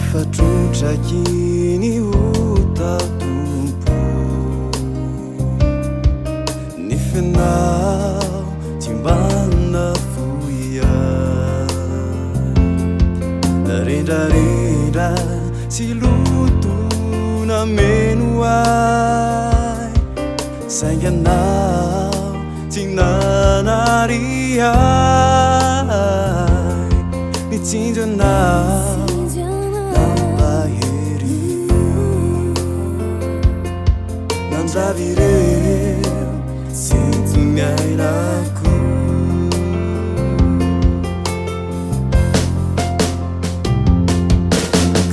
Efatro-drakiny hotatompo ny fenao tsy mbanina foia rendrarendra sy lotona meno ay sainganao tsy nanariay nitsinjanao Nandravireo sinto miairako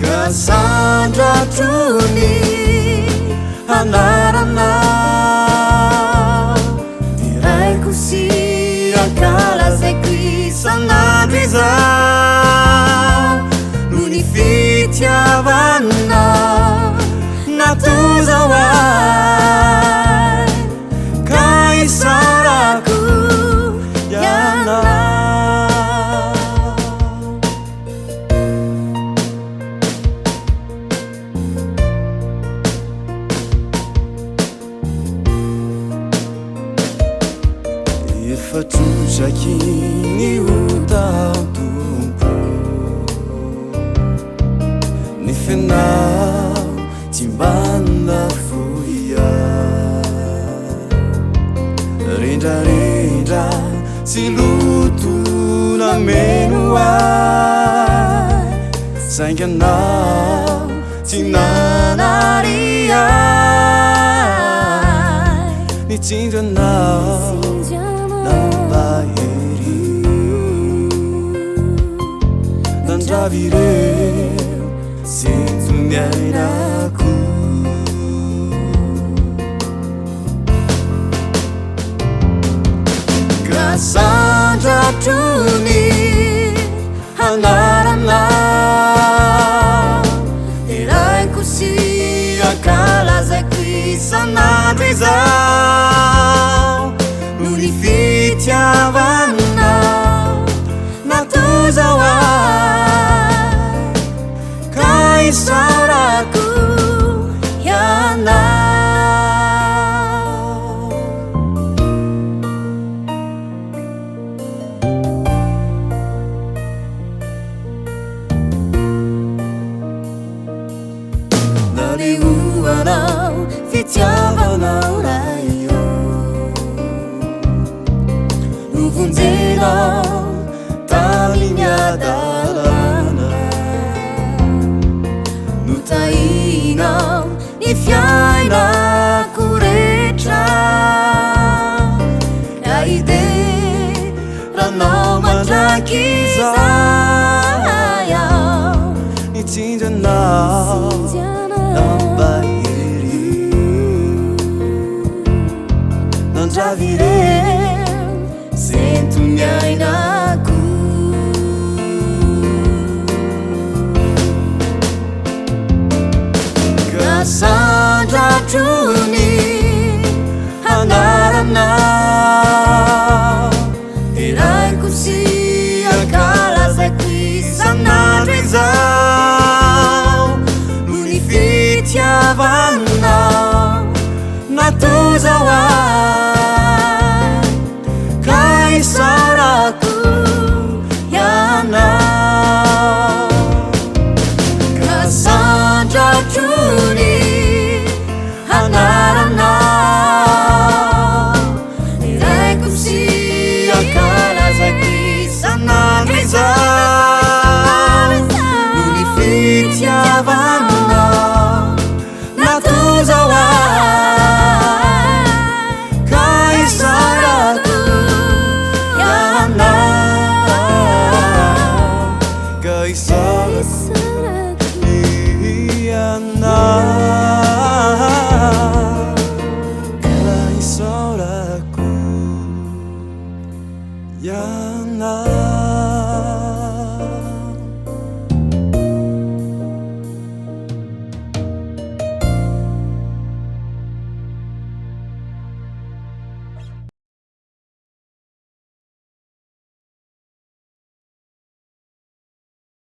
Cassandra trony anaranao diraiko sy ankalazaiko isan'andro izao no ny fitiavanao natozao ay ka isarako ianao Efatro-drakiny hotatompo ny fenao tsy mbanina foia rendrarendra sy lotona meno ay sainganao tsy nanariay nitsinjanao nampahery nandravireo sinto miairako Cassandra trony anaranao diraiko sy ankalazaiko isan'andro izao no ny fitiavanao natozao ay ka isarako ianao Naleoanao fitiavanao raio novonjenao tamin'ny adalana notainao ny fiainako rehetra ka ideranao mandraky izay aho nitsinjanao nampahery nandravireo sinto miainako Cassandra trony anaranao diraiko sy ankalazaiko isan'andro izao no ny fitiavanao natozao ay ka isarako ianao Cassandra trony anaranao diraiko sy ankalazaiko isan'andro izao no ny fitiavanao natozao ay ka isarako ianao ka isarako ianao ka isarako ianao